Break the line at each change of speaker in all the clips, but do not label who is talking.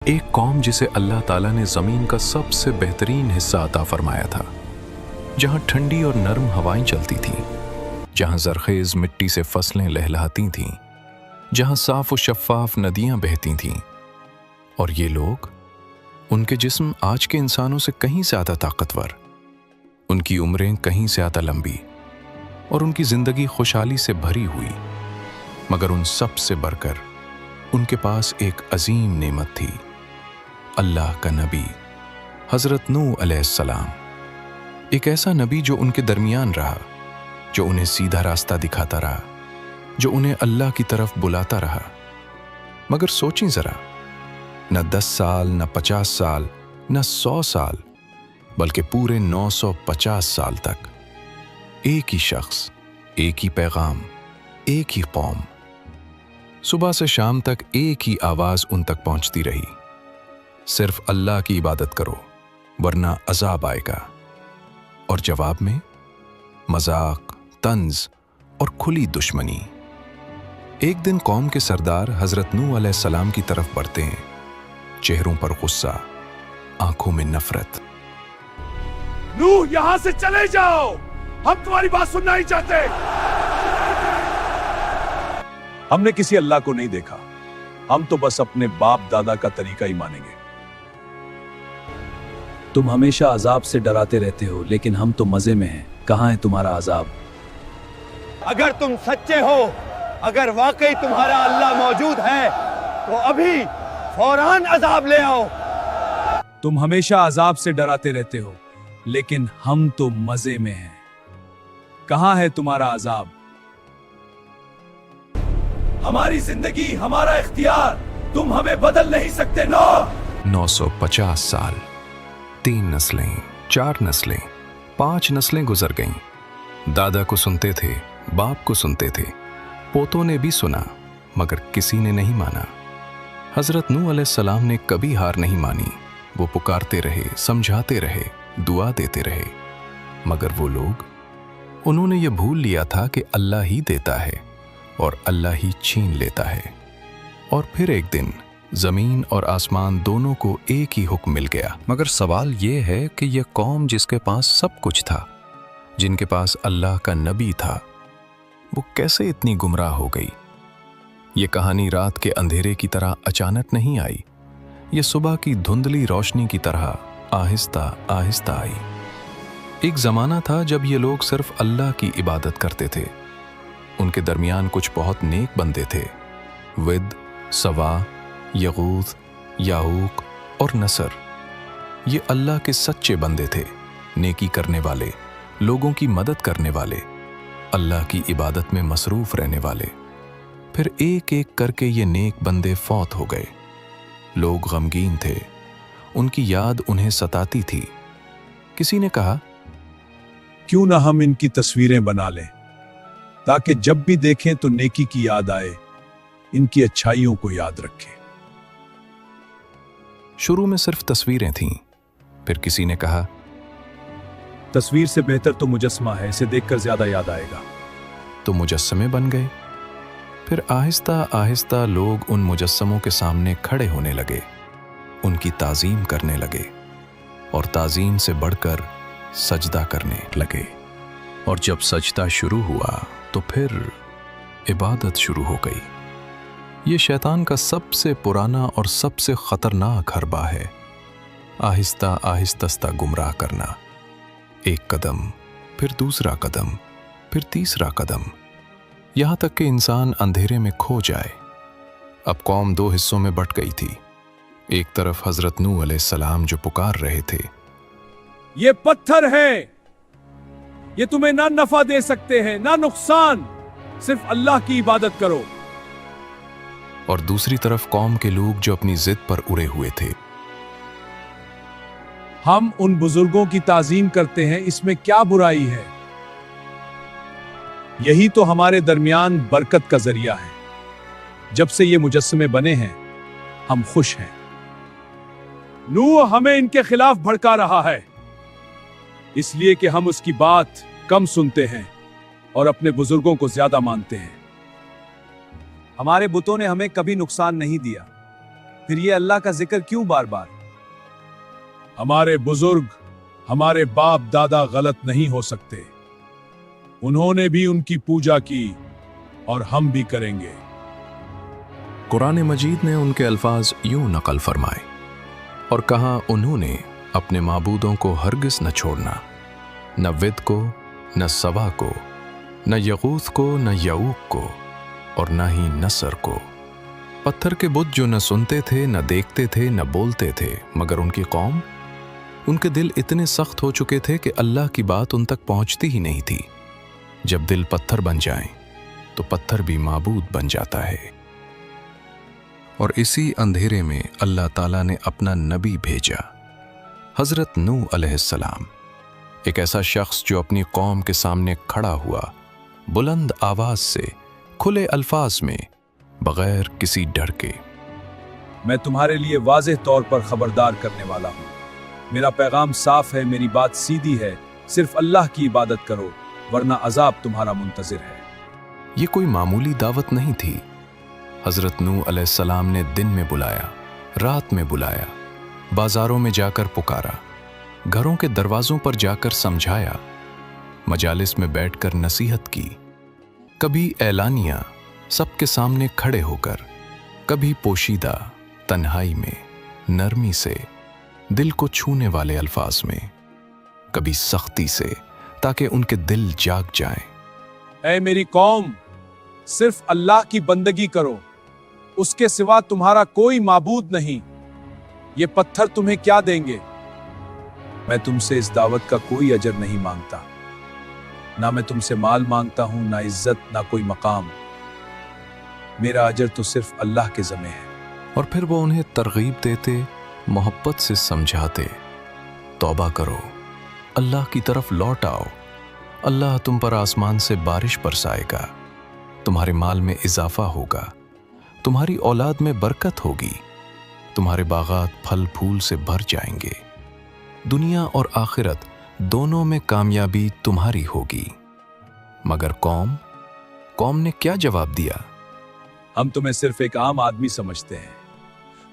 ایک قوم جسے اللہ تعالیٰ نے زمین کا سب سے بہترین حصہ عطا فرمایا تھا، جہاں ٹھنڈی اور نرم ہوائیں چلتی تھیں، جہاں زرخیز مٹی سے فصلیں لہلہاتی تھیں، جہاں صاف و شفاف ندیاں بہتی تھیں، اور یہ لوگ، ان کے جسم آج کے انسانوں سے کہیں زیادہ طاقتور، ان کی عمریں کہیں زیادہ لمبی، اور ان کی زندگی خوشحالی سے بھری ہوئی، مگر ان سب سے بڑھ کر ان کے پاس ایک عظیم نعمت تھی، اللہ کا نبی حضرت نوح علیہ السلام۔ ایک ایسا نبی جو ان کے درمیان رہا، جو انہیں سیدھا راستہ دکھاتا رہا، جو انہیں اللہ کی طرف بلاتا رہا۔ مگر سوچیں ذرا، نہ 10 سال، نہ 50 سال، نہ 100 سال، بلکہ پورے 950 سال تک ایک ہی شخص، ایک ہی پیغام، ایک ہی قوم، صبح سے شام تک ایک ہی آواز ان تک پہنچتی رہی، صرف اللہ کی عبادت کرو ورنہ عذاب آئے گا۔ اور جواب میں مذاق، طنز اور کھلی دشمنی۔ ایک دن قوم کے سردار حضرت نوح علیہ السلام کی طرف بڑھتے ہیں، چہروں پر غصہ، آنکھوں میں نفرت۔
نوح، یہاں سے چلے جاؤ، ہم تمہاری بات سننا نہیں چاہتے۔ ہم نے کسی اللہ کو نہیں دیکھا، ہم تو بس اپنے باپ دادا کا طریقہ ہی مانیں گے۔
تم ہمیشہ عذاب سے ڈراتے رہتے ہو، لیکن ہم تو مزے میں ہیں، کہاں ہے تمہارا عذاب؟
اگر تم سچے ہو، اگر واقعی تمہارا اللہ موجود ہے تو ابھی فوراً عذاب لے آؤ۔
تم ہمیشہ عذاب سے ڈراتے رہتے ہو، لیکن ہم تو مزے میں ہیں، کہاں ہے تمہارا عذاب؟
ہماری زندگی، ہمارا اختیار، تم ہمیں بدل نہیں سکتے۔
950 سال، 3 نسلیں، 4 نسلیں، 5 نسلیں گزر گئیں۔ دادا کو سنتے تھے، باپ کو سنتے تھے، پوتوں نے بھی سنا، مگر کسی نے نہیں مانا۔ حضرت نوح علیہ السلام نے کبھی ہار نہیں مانی، وہ پکارتے رہے، سمجھاتے رہے، دعا دیتے رہے، مگر وہ لوگ، انہوں نے یہ بھول لیا تھا کہ اللہ ہی دیتا ہے اور اللہ ہی چھین لیتا ہے۔ اور پھر ایک دن زمین اور آسمان دونوں کو ایک ہی حکم مل گیا۔ مگر سوال یہ ہے کہ یہ قوم جس کے پاس سب کچھ تھا، جن کے پاس اللہ کا نبی تھا، وہ کیسے اتنی گمراہ ہو گئی؟ یہ کہانی رات کے اندھیرے کی طرح اچانک نہیں آئی، یہ صبح کی دھندلی روشنی کی طرح آہستہ آہستہ آئی۔ ایک زمانہ تھا جب یہ لوگ صرف اللہ کی عبادت کرتے تھے۔ ان کے درمیان کچھ بہت نیک بندے تھے، ود، سوا، یغوث، یاہوق اور نصر۔ یہ اللہ کے سچے بندے تھے، نیکی کرنے والے، لوگوں کی مدد کرنے والے، اللہ کی عبادت میں مصروف رہنے والے۔ پھر ایک ایک کر کے یہ نیک بندے فوت ہو گئے۔ لوگ غمگین تھے، ان کی یاد انہیں ستاتی تھی۔ کسی نے کہا،
کیوں نہ ہم ان کی تصویریں بنا لیں تاکہ جب بھی دیکھیں تو نیکی کی یاد آئے، ان کی اچھائیوں کو یاد رکھیں۔
شروع میں صرف تصویریں تھیں، پھر کسی نے کہا،
تصویر سے بہتر تو مجسمہ ہے، اسے دیکھ کر زیادہ یاد آئے گا۔
تو مجسمے بن گئے۔ پھر آہستہ آہستہ لوگ ان مجسموں کے سامنے کھڑے ہونے لگے، ان کی تعظیم کرنے لگے، اور تعظیم سے بڑھ کر سجدہ کرنے لگے۔ اور جب سجدہ شروع ہوا تو پھر عبادت شروع ہو گئی۔ یہ شیطان کا سب سے پرانا اور سب سے خطرناک حربہ ہے، آہستہ آہستہ گمراہ کرنا۔ ایک قدم، پھر دوسرا قدم، پھر تیسرا قدم، یہاں تک کہ انسان اندھیرے میں کھو جائے۔ اب قوم 2 حصوں میں بٹ گئی تھی۔ ایک طرف حضرت نوح علیہ السلام جو پکار رہے تھے،
یہ پتھر ہے، یہ تمہیں نہ نفع دے سکتے ہیں نہ نقصان، صرف اللہ کی عبادت کرو۔
اور دوسری طرف قوم کے لوگ جو اپنی ضد پر اڑے ہوئے تھے،
ہم ان بزرگوں کی تعظیم کرتے ہیں، اس میں کیا برائی ہے؟ یہی تو ہمارے درمیان برکت کا ذریعہ ہے۔ جب سے یہ مجسمے بنے ہیں، ہم خوش ہیں۔ نوح ہمیں ان کے خلاف بھڑکا رہا ہے، اس لیے کہ ہم اس کی بات کم سنتے ہیں اور اپنے بزرگوں کو زیادہ مانتے ہیں۔ ہمارے بتوں نے ہمیں کبھی نقصان نہیں دیا،
फिर ये अल्लाह का जिक्र क्यों बार बार?
हमारे बुजुर्ग, हमारे बाप दादा गलत नहीं हो सकते। उन्होंने भी उनकी पूजा की और हम भी करेंगे।
कुरान मजीद ने उनके अल्फाज यूं नकल फरमाए और कहा, उन्होंने अपने माबूदों को हरगिज न छोड़ना, न विद को, न सवा को, न यगूस को, न यऊक को, और न ही नसर को। पत्थर के बुत जो न सुनते थे, न देखते थे, न बोलते थे, मगर उनकी कौम, उनके दिल इतने सख्त हो चुके थे कि अल्लाह की बात उन तक पहुंचती ही नहीं थी। जब दिल पत्थर बन जाए तो पत्थर भी माबूद बन जाता है। और इसी अंधेरे में अल्लाह ताला ने अपना नबी भेजा, हजरत नूह अलैहिस्सलाम, एक ऐसा शख्स जो अपनी कौम के सामने खड़ा हुआ, बुलंद आवाज से, खुले अल्फाज में, बगैर किसी डर के।
मैं तुम्हारे लिए वाज़ेह तौर पर खबरदार करने वाला हूँ। मेरा पैगाम साफ है, मेरी बात सीधी है। सिर्फ अल्लाह की इबादत करो, वरना अजाब तुम्हारा मुंतजिर है।
ये कोई मामूली दावत नहीं थी। हजरत नूह अलैहिस्सलाम ने दिन में बुलाया, रात में बुलाया, बाजारों में जाकर पुकारा, घरों के दरवाजों पर जाकर समझाया, मजालिस में बैठकर नसीहत की, कभी ऐलानिया सबके सामने खड़े होकर, कभी पोशीदा तन्हाई में नरमी से, दिल को छूने वाले अल्फाज में, कभी सख्ती से, ताकि उनके दिल जाग जाएं।
ऐ मेरी कौम, सिर्फ अल्लाह की बंदगी करो, उसके सिवा तुम्हारा कोई माबूद नहीं। ये पत्थर तुम्हें क्या देंगे?
मैं तुमसे इस दावत का कोई अजर नहीं मांगता, ना मैं तुमसे माल मांगता हूं, ना इज्जत, ना कोई मकाम। मेरा अजर तो सिर्फ अल्लाह के ज़मे है।
और फिर वो उन्हें तरगीब देते, मोहब्बत से समझाते, तौबा करो, अल्लाह की तरफ लौट आओ, अल्लाह तुम पर आसमान से बारिश बरसाएगा, तुम्हारे माल में इजाफा होगा, तुम्हारी औलाद में बरकत होगी, तुम्हारे बागात फल फूल से भर जाएंगे, दुनिया और आखिरत दोनों में कामयाबी तुम्हारी होगी। मगर कौम ने क्या जवाब दिया?
हम तुम्हें सिर्फ एक आम आदमी समझते हैं।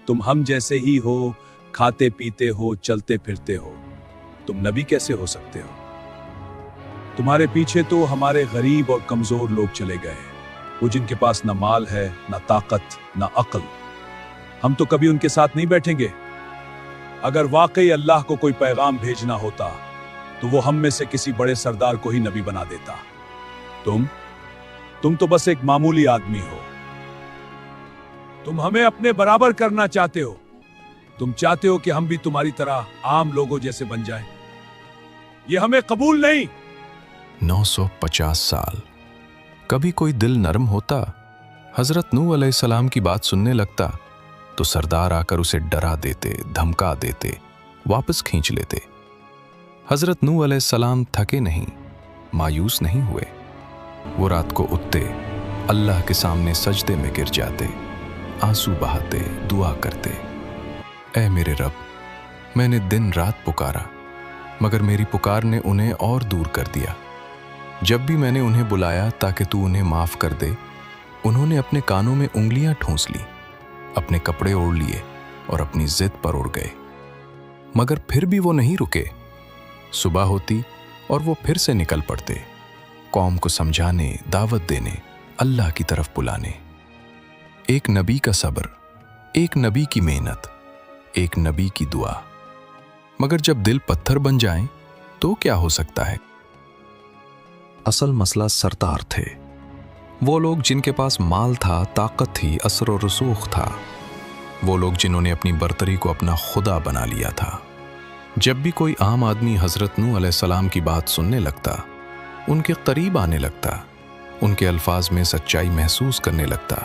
तुम हम जैसे ही हो, खाते पीते हो, चलते फिरते हो। तुम नबी कैसे हो सकते हो? तुम्हारे पीछे तो हमारे गरीब और कमजोर लोग चले गए, वो जिनके पास ना माल है, ना ताकत, ना अक्ल। हम तो कभी उनके साथ नहीं बैठेंगे।
अगर वाकई अल्लाह को कोई पैगाम भेजना होता तो वो हम में से किसी बड़े सरदार को ही नबी बना देता। तुम तो बस एक मामूली आदमी हो। तुम हमें अपने बराबर करना चाहते हो। तुम चाहते हो कि हम भी तुम्हारी तरह आम लोगों जैसे बन जाएं। ये हमें कबूल नहीं।
950 साल, कभी कोई दिल नरम होता, हजरत नूह अलैहिस्सलाम की बात सुनने लगता, तो सरदार आकर उसे डरा देते, धमका देते, वापस खींच लेते। हजरत नूह अलैहिस्सलाम थके नहीं, मायूस नहीं हुए। वो रात को उठते, अल्लाह के सामने सजदे में गिर जाते, आंसू बहाते, दुआ करते, ऐ मेरे रब, मैंने दिन रात पुकारा, मगर मेरी पुकार ने उन्हें और दूर कर दिया। जब भी मैंने उन्हें बुलाया ताकि तू उन्हें माफ कर दे, उन्होंने अपने कानों में उंगलियां ठूंस ली, अपने कपड़े ओढ़ लिए और अपनी जिद पर उड़ गए। मगर फिर भी वो नहीं रुके। सुबह होती और वो फिर से निकल पड़ते, कौम को समझाने, दावत देने, अल्लाह की तरफ बुलाने। एक नबी का सब्र, एक नबी की मेहनत, एक नबी की दुआ। मगर जब दिल पत्थर बन जाए तो क्या हो सकता है? असल मसला सरदार थे। वो लोग जिनके पास माल था, ताकत थी, असर और रसूख था। वो लोग जिन्होंने अपनी बर्तरी को अपना खुदा बना लिया था। जब भी कोई आम आदमी हजरत नूह अलैहिस्सलाम की बात सुनने लगता, उनके करीब आने लगता, उनके अल्फाज में सच्चाई महसूस करने लगता,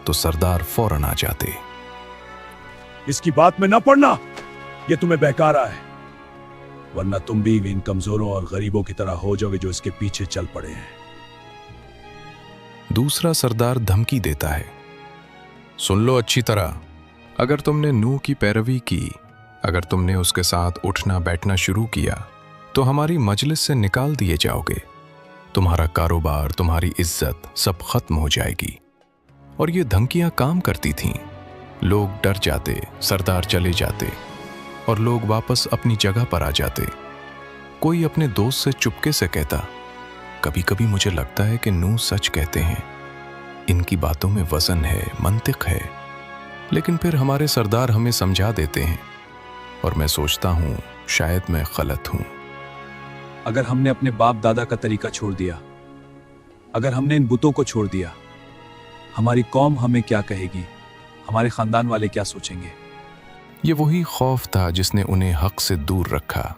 तो सरदार फौरन आ जाते।
इसकी बात में ना पड़ना, ये तुम्हें बहकारा है, वरना तुम भी इन कमजोरों और गरीबों की तरह हो जाओगे जो इसके पीछे चल पड़े हैं।
दूसरा सरदार धमकी देता है, सुन लो अच्छी तरह, अगर तुमने नूह की पैरवी की, अगर तुमने उसके साथ उठना बैठना शुरू किया, तो हमारी मजलिस से निकाल दिए जाओगे, तुम्हारा कारोबार, तुम्हारी इज्जत सब खत्म हो जाएगी। और ये धमकियां काम करती थीं। लोग डर जाते, सरदार चले जाते और लोग वापस अपनी जगह पर आ जाते। कोई अपने दोस्त से चुपके से कहता, कभी कभी मुझे लगता है कि नूह सच कहते हैं, इनकी बातों में वजन है, मंतिक है। लेकिन फिर हमारे सरदार हमें समझा देते हैं और मैं सोचता हूँ शायद मैं गलत हूँ।
अगर हमने अपने बाप दादा का तरीका छोड़ दिया, अगर हमने इन बुतों को छोड़ दिया, हमारी कौम हमें क्या कहेगी, हमारे खानदान वाले क्या सोचेंगे?
ये वही खौफ था जिसने उन्हें हक से दूर रखा।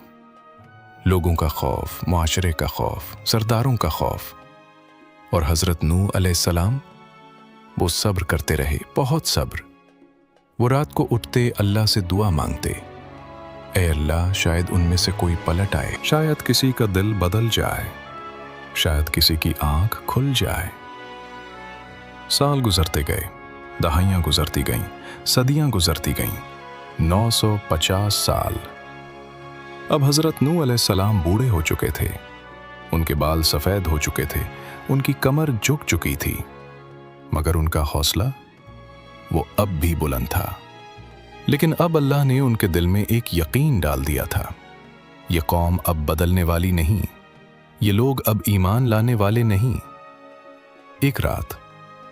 लोगों का खौफ, मुआशरे का खौफ, सरदारों का खौफ। और हजरत नूह अलैहिस्सलाम, वो सब्र करते रहे, बहुत सब्र। वो रात को उठते अल्लाह से दुआ मांगते, ऐ अल्लाह शायद उनमें से कोई पलट आए, शायद किसी का दिल बदल जाए, शायद किसी की आंख खुल जाए। साल गुजरते गए, दहाइयां गुजरती गईं, सदियां गुजरती गईं, 950 साल। अब हजरत नूह अलैहिस्सलाम बूढ़े हो चुके थे, उनके बाल सफेद हो चुके थे, उनकी कमर झुक चुकी थी, मगर उनका हौसला वो अब भी बुलंद था। लेकिन अब अल्लाह ने उनके दिल में एक यकीन डाल दिया था, ये कौम अब बदलने वाली नहीं, ये लोग अब ईमान लाने वाले नहीं। एक रात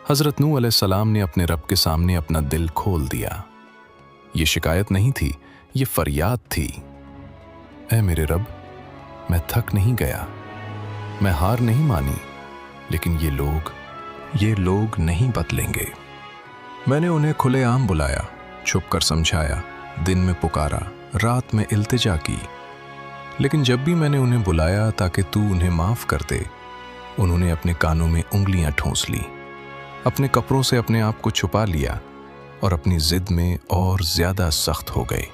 हजरत नूह अलैहिस्सलाम ने अपने रब के सामने अपना दिल खोल दिया। ये शिकायत नहीं थी, ये फरियाद थी, ऐ मेरे रब, मैं थक नहीं गया, मैं हार नहीं मानी, लेकिन ये लोग नहीं बदलेंगे। मैंने उन्हें खुलेआम बुलाया, छुप कर समझाया, दिन में पुकारा, रात में इल्तिजा की, लेकिन जब भी मैंने उन्हें बुलाया ताकि तू उन्हें माफ कर दे, उन्होंने अपने कानों में उंगलियां ठूंस ली, अपने कपड़ों से अपने आप को छुपा लिया और अपनी जिद में और ज्यादा सख्त हो गए।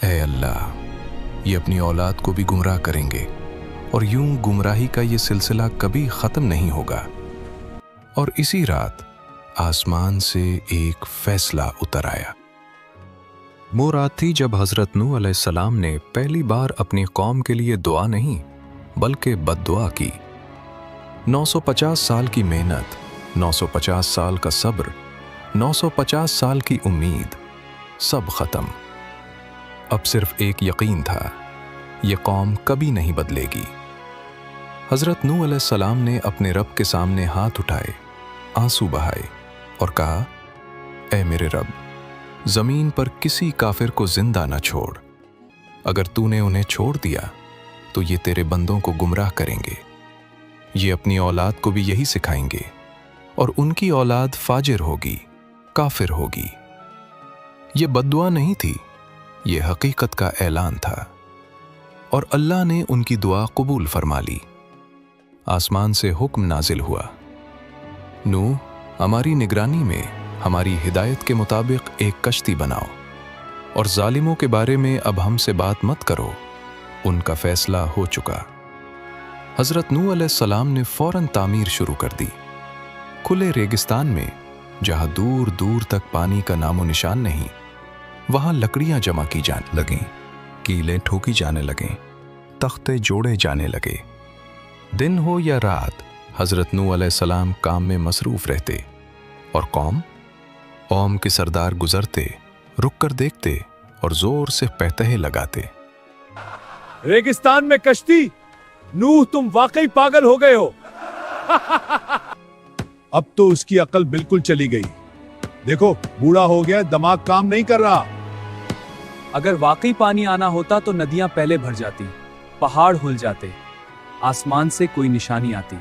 ऐ अल्लाह, ये अपनी औलाद को भी गुमराह करेंगे और यूं गुमराही का ये सिलसिला कभी खत्म नहीं होगा। और इसी रात आसमान से एक फैसला उतर आया। वो रात थी जब हजरत नूह अलैहिस्सलाम ने पहली बार अपनी कौम के लिए दुआ नहीं बल्कि बद्दुआ की। 950 साल की मेहनत, 950 साल का सब्र, 950 साल की उम्मीद, सब खत्म। अब सिर्फ एक यकीन था, ये कौम कभी नहीं बदलेगी। हजरत नूह अलैहिस्सलाम ने अपने रब के सामने हाथ उठाए, आंसू बहाए और कहा, ऐ मेरे रब, जमीन पर किसी काफिर को जिंदा न छोड़। अगर तूने उन्हें छोड़ दिया तो ये तेरे बंदों को गुमराह करेंगे, ये अपनी औलाद को भी यही सिखाएंगे और उनकी औलाद फाजिर होगी, काफिर होगी। ये बद्दुआ नहीं थी, ये हकीकत का ऐलान था और अल्लाह ने उनकी दुआ कबूल फरमा ली। आसमान से हुक्म नाजिल हुआ, नूह, हमारी निगरानी में हमारी हिदायत के मुताबिक एक कश्ती बनाओ और जालिमों के बारे में अब हमसे बात मत करो, उनका फैसला हो चुका। हजरत नूह अलैहिस्सलाम ने फौरन तामीर शुरू कर दी। खुले रेगिस्तान में जहां दूर दूर तक पानी का नामो निशान नहीं, वहां लकड़ियां जमा की जाने लगीं, कीलें ठोकी जाने लगें, तख्ते जोड़े जाने लगे। दिन हो या रात हजरत नूह अलैहिस्सलाम काम में मसरूफ रहते और कौम के सरदार गुजरते, रुक कर देखते और जोर से पैतहे लगाते।
रेगिस्तान में कश्ती? नूह, तुम वाकई पागल हो गए हो। अब तो उसकी अकल बिल्कुल चली गई। देखो, बूढ़ा हो गया, दिमाग काम नहीं कर रहा।
अगर वाकई पानी आना होता तो नदियां पहले भर जाती, पहाड़ हिल जाते, आसमान से कोई निशानी आती।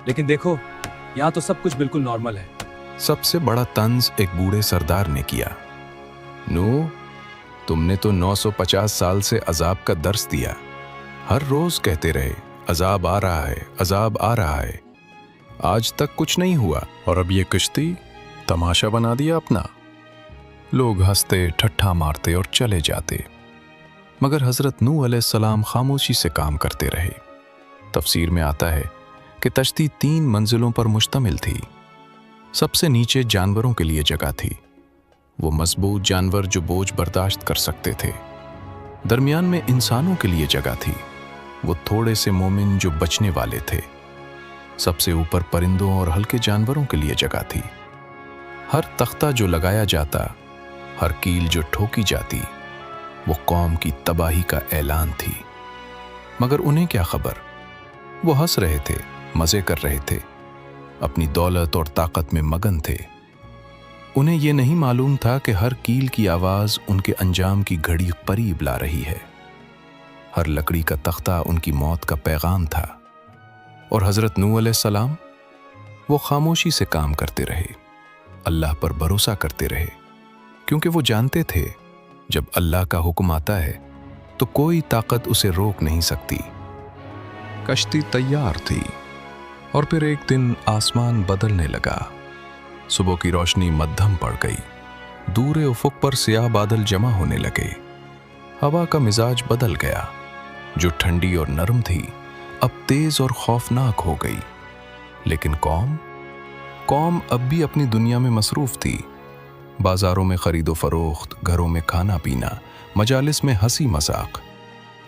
लेकिन देखो, यहां तो सब कुछ बिल्कुल नॉर्मल है।
सबसे बड़ा तंज एक बूढ़े सरदार ने किया, नूह, तुमने तो 950 साल से अजाब का दर्स दिया, हर रोज कहते रहे अजाब आ रहा है, अजाब आ रहा है, आज तक कुछ नहीं हुआ और अब ये कश्ती तमाशा बना दिया अपना। लोग हंसते, ठट्ठा मारते और चले जाते, मगर हजरत नूह अलैहिस्सलाम खामोशी से काम करते रहे। तफसीर में आता है कि कश्ती 3 मंजिलों पर मुश्तमिल थी। सबसे नीचे जानवरों के लिए जगह थी, वो मजबूत जानवर जो बोझ बर्दाश्त कर सकते थे। दरमियान में इंसानों के लिए जगह थी, वो थोड़े से मोमिन जो बचने वाले थे। सबसे ऊपर परिंदों और हल्के जानवरों के लिए जगह थी। हर तख्ता जो लगाया जाता, हर कील जो ठोकी जाती, वो कौम की तबाही का ऐलान थी। मगर उन्हें क्या खबर, वो हंस रहे थे, मजे कर रहे थे, अपनी दौलत और ताकत में मगन थे। उन्हें ये नहीं मालूम था कि हर कील की आवाज उनके अंजाम की घड़ी करीब ला रही है। हर लकड़ी का तख्ता उनकी मौत का पैगाम था। और हजरत नूह अलैहिस्सलाम, वो खामोशी से काम करते रहे, अल्लाह पर भरोसा करते रहे, क्योंकि वो जानते थे जब अल्लाह का हुक्म आता है तो कोई ताकत उसे रोक नहीं सकती। कश्ती तैयार थी और फिर एक दिन आसमान बदलने लगा। सुबह की रोशनी मध्यम पड़ गई, दूर उफुक पर स्याह बादल जमा होने लगे। हवा का मिजाज बदल गया, जो ठंडी और नरम थी अब तेज और खौफनाक हो गई। लेकिन कौम अब भी अपनी दुनिया में मसरूफ थी। बाजारों में खरीदो फरोख्त, घरों में खाना पीना, मजालिस में हंसी मजाक।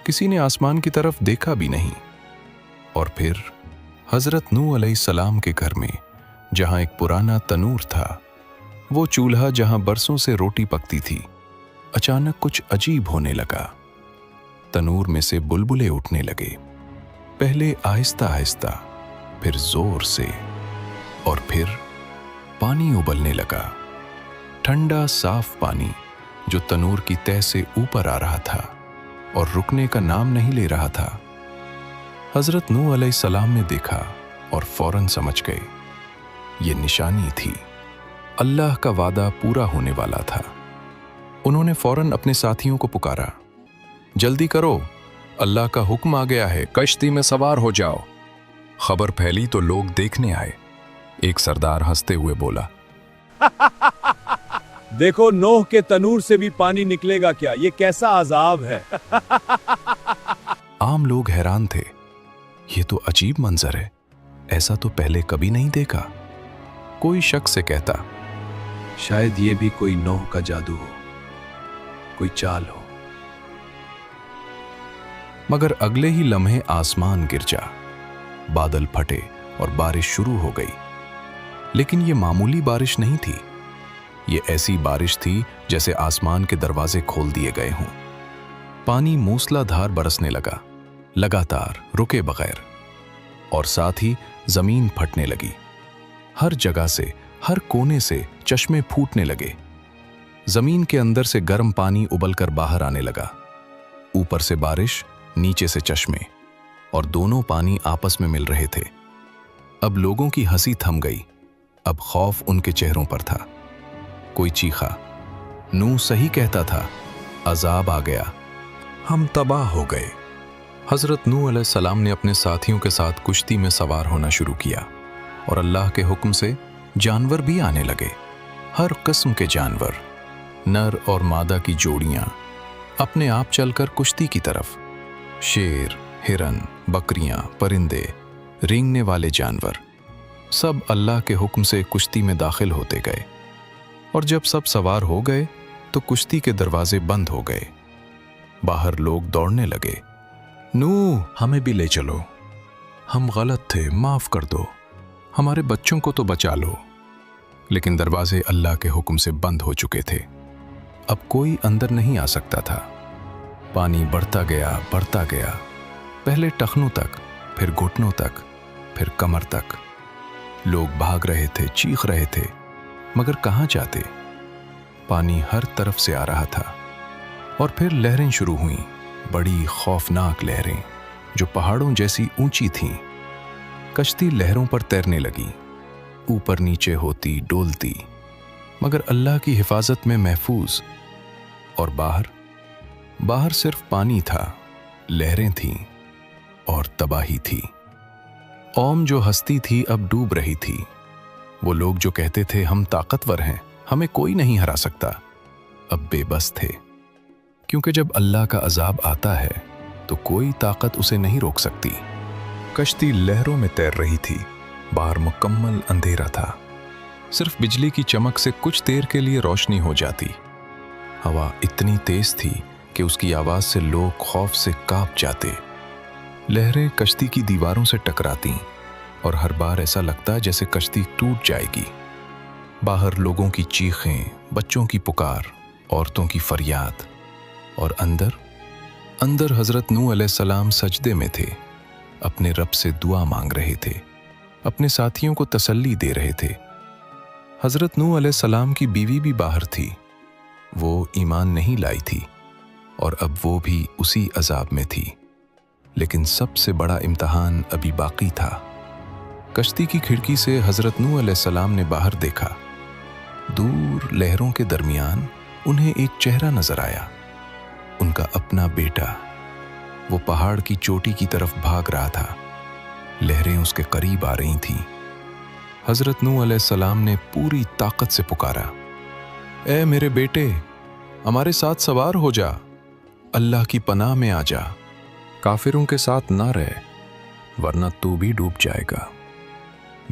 किसी ने आसमान की तरफ देखा भी नहीं। और फिर हजरत नूह अलैहिस्सलाम के घर में, जहां एक पुराना तनूर था, वो चूल्हा जहां बरसों से रोटी पकती थी, अचानक कुछ अजीब होने लगा। तनूर में से बुलबुले उठने लगे, पहले आहिस्ता आहिस्ता, फिर जोर से, और फिर पानी उबलने लगा। ठंडा साफ पानी जो तनूर की तह से ऊपर आ रहा था और रुकने का नाम नहीं ले रहा था। हजरत नूह अलैहिस्सलाम ने देखा और फौरन समझ गए, ये निशानी थी, अल्लाह का वादा पूरा होने वाला था। उन्होंने फौरन अपने साथियों को पुकारा, जल्दी करो, अल्लाह का हुक्म आ गया है, कश्ती में सवार हो जाओ। खबर फैली तो लोग देखने आए। एक सरदार हंसते हुए बोला,
देखो, नूह के तनूर से भी पानी निकलेगा क्या? ये कैसा अजाब है।
आम लोग हैरान थे, ये तो अजीब मंजर है, ऐसा तो पहले कभी नहीं देखा। कोई शक से कहता,
शायद ये भी कोई नूह का जादू हो, कोई चाल हो।
मगर अगले ही लम्हे आसमान गिर जा, बादल फटे और बारिश शुरू हो गई। लेकिन ये मामूली बारिश नहीं थी, ये ऐसी बारिश थी जैसे आसमान के दरवाजे खोल दिए गए हों। पानी मूसलाधार बरसने लगा, लगातार, रुके बगैर, और साथ ही जमीन फटने लगी। हर जगह से, हर कोने से चश्मे फूटने लगे। जमीन के अंदर से गर्म पानी उबलकर बाहर आने लगा। ऊपर से बारिश, नीचे से चश्मे, और दोनों पानी आपस में मिल रहे थे। अब लोगों की हंसी थम गई, अब खौफ उनके चेहरों पर था। कोई चीखा, नूह सही कहता था, अजाब आ गया, हम तबाह हो गए। हजरत नूह अलैहिस्सलाम ने अपने साथियों के साथ कुश्ती में सवार होना शुरू किया, और अल्लाह के हुक्म से जानवर भी आने लगे। हर किस्म के जानवर, नर और मादा की जोड़ियां, अपने आप चलकर कुश्ती की तरफ। शेर, हिरन, बकरियां, परिंदे, रेंगने वाले जानवर, सब अल्लाह के हुक्म से कुश्ती में दाखिल होते गए। और जब सब सवार हो गए तो कुश्ती के दरवाजे बंद हो गए। बाहर लोग दौड़ने लगे, नूह हमें भी ले चलो, हम गलत थे, माफ कर दो, हमारे बच्चों को तो बचा लो। लेकिन दरवाजे अल्लाह के हुक्म से बंद हो चुके थे, अब कोई अंदर नहीं आ सकता था। पानी बढ़ता गया, पहले टखनों तक, फिर घुटनों तक, फिर कमर तक। लोग भाग रहे थे, चीख रहे थे, मगर कहाँ जाते? पानी हर तरफ से आ रहा था। और फिर लहरें शुरू हुईं, बड़ी खौफनाक लहरें जो पहाड़ों जैसी ऊंची थीं। कश्ती लहरों पर तैरने लगी, ऊपर नीचे होती, डोलती, मगर अल्लाह की हिफाजत में महफूज। और बाहर सिर्फ पानी था, लहरें थीं और तबाही थी। कौम जो हंसती थी अब डूब रही थी। वो लोग जो कहते थे हम ताकतवर हैं, हमें कोई नहीं हरा सकता, अब बेबस थे। क्योंकि जब अल्लाह का अजाब आता है तो कोई ताकत उसे नहीं रोक सकती। कश्ती लहरों में तैर रही थी, बाहर मुकम्मल अंधेरा था, सिर्फ बिजली की चमक से कुछ देर के लिए रोशनी हो जाती। हवा इतनी तेज थी कि उसकी आवाज से लोग खौफ से कांप जाते। लहरें कश्ती की दीवारों से टकराती और हर बार ऐसा लगता जैसे कश्ती टूट जाएगी। बाहर लोगों की चीखें, बच्चों की पुकार, औरतों की फरियाद, और अंदर हजरत नूह अलैहिस्सलाम सजदे में थे, अपने रब से दुआ मांग रहे थे, अपने साथियों को तसल्ली दे रहे थे। हजरत नूह अलैहिस्सलाम की बीवी भी बाहर थी, वो ईमान नहीं लाई थी और अब वो भी उसी अजाब में थी। लेकिन सबसे बड़ा इम्तिहान अभी बाकी था। कश्ती की खिड़की से हजरत नूह अलैहिस्सलाम ने बाहर देखा। दूर लहरों के दरमियान उन्हें एक चेहरा नजर आया, उनका अपना बेटा। वो पहाड़ की चोटी की तरफ भाग रहा था, लहरें उसके करीब आ रही थीं। हजरत नूह अलैहिस्सलाम ने पूरी ताकत से पुकारा, ए मेरे बेटे, हमारे साथ सवार हो जा, अल्लाह की पनाह में आ जा, काफिरों के साथ ना रह, वरना तू भी डूब जाएगा।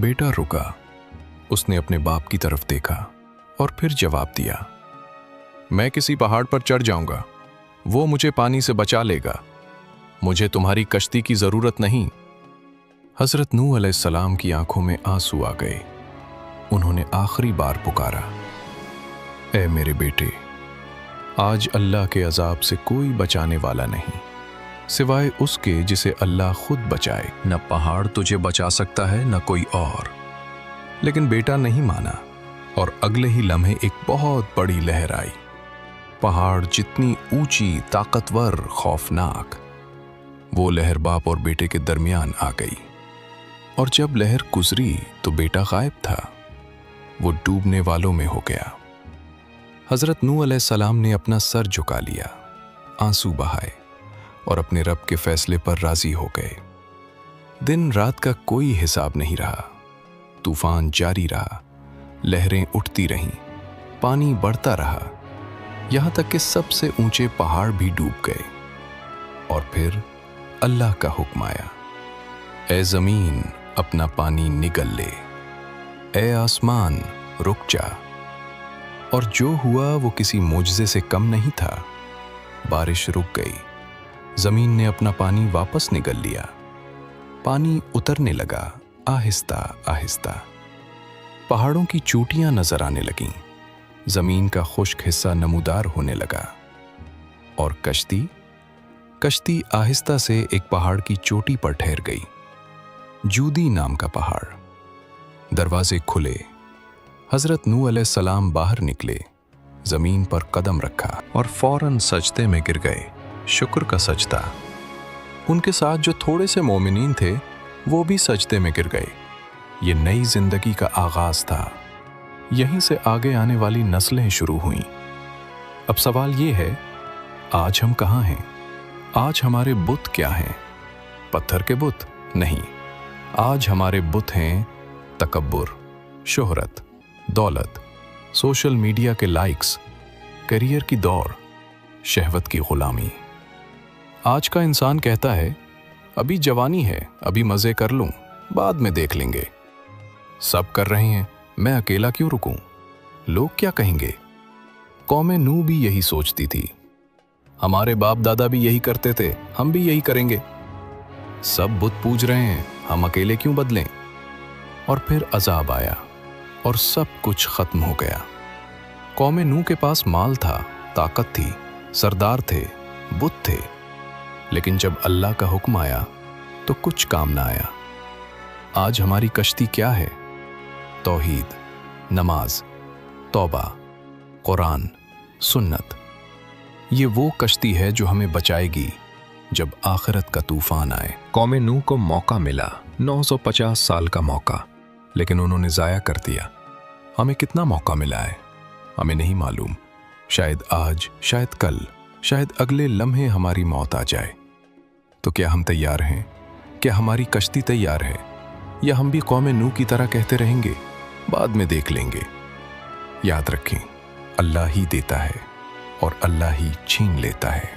बेटा रुका, उसने अपने बाप की तरफ देखा और फिर जवाब दिया, मैं किसी पहाड़ पर चढ़ जाऊंगा, वो मुझे पानी से बचा लेगा, मुझे तुम्हारी कश्ती की जरूरत नहीं। हजरत नूह अलैहिस्सलाम की आंखों में आंसू आ गए। उन्होंने आखिरी बार पुकारा, ए मेरे बेटे, आज अल्लाह के अजाब से कोई बचाने वाला नहीं सिवाय उसके जिसे अल्लाह खुद बचाए। न पहाड़ तुझे बचा सकता है न कोई और। लेकिन बेटा नहीं माना और अगले ही लम्हे एक बहुत बड़ी लहर आई। पहाड़ जितनी ऊंची, ताकतवर, खौफनाक, वो लहर बाप और बेटे के दरमियान आ गई। और जब लहर गुजरी तो बेटा गायब था, वो डूबने वालों में हो गया। हजरत नूह अलैहिस्सलाम ने अपना सर झुका लिया, आंसू बहाए और अपने रब के फैसले पर राजी हो गए। दिन रात का कोई हिसाब नहीं रहा। तूफान जारी रहा, लहरें उठती रहीं, पानी बढ़ता रहा, यहां तक कि सबसे ऊंचे पहाड़ भी डूब गए। और फिर अल्लाह का हुक्म आया, ए जमीन अपना पानी निगल ले, ए आसमान रुक जा। और जो हुआ वो किसी मोजज़े से कम नहीं था। बारिश रुक गई, जमीन ने अपना पानी वापस निगल लिया, पानी उतरने लगा आहिस्ता आहिस्ता। पहाड़ों की चोटियां नजर आने लगीं, जमीन का खुश्क हिस्सा नमूदार होने लगा। और कश्ती आहिस्ता से एक पहाड़ की चोटी पर ठहर गई, जूदी नाम का पहाड़। दरवाजे खुले, हजरत नूह अलैहिस्सलाम बाहर निकले, जमीन पर कदम रखा और फौरन सजदे में गिर गए। शुक्र का सजदा। उनके साथ जो थोड़े से मोमिनीन थे वो भी सजदे में गिर गए। ये नई जिंदगी का आगाज था। यहीं से आगे आने वाली नस्लें शुरू हुईं। अब सवाल ये है, आज हम कहाँ हैं? आज हमारे बुत क्या हैं? पत्थर के बुत? नहीं, आज हमारे बुत हैं तकब्बुर, शोहरत, दौलत, सोशल मीडिया के लाइक्स, करियर की दौड़, शहवत की गुलामी। आज का इंसान कहता है, अभी जवानी है, अभी मजे कर लूं, बाद में देख लेंगे। सब कर रहे हैं, मैं अकेला क्यों रुकूं? लोग क्या कहेंगे? कौम नूह भी यही सोचती थी। हमारे बाप दादा भी यही करते थे, हम भी यही करेंगे। सब बुत पूज रहे हैं, हम अकेले क्यों बदलें? और फिर अजाब आया और सब कुछ खत्म हो गया। कौम नूह के पास माल था, ताकत थी, सरदार थे, बुत थे, लेकिन जब अल्लाह का हुक्म आया तो कुछ काम ना आया। आज हमारी कश्ती क्या है? तौहीद, नमाज, तौबा, कुरान, सुन्नत। ये वो कश्ती है जो हमें बचाएगी जब आखिरत का तूफान आए। कौम नूह को मौका मिला, 950 साल का मौका, लेकिन उन्होंने ज़ाया कर दिया। हमें कितना मौका मिला है हमें नहीं मालूम। शायद आज, शायद कल, शायद अगले लम्हे हमारी मौत आ जाए। तो क्या हम तैयार हैं? क्या हमारी कश्ती तैयार है? या हम भी कौम नूह की तरह कहते रहेंगे, बाद में देख लेंगे? याद रखें, अल्लाह ही देता है और अल्लाह ही छीन लेता है।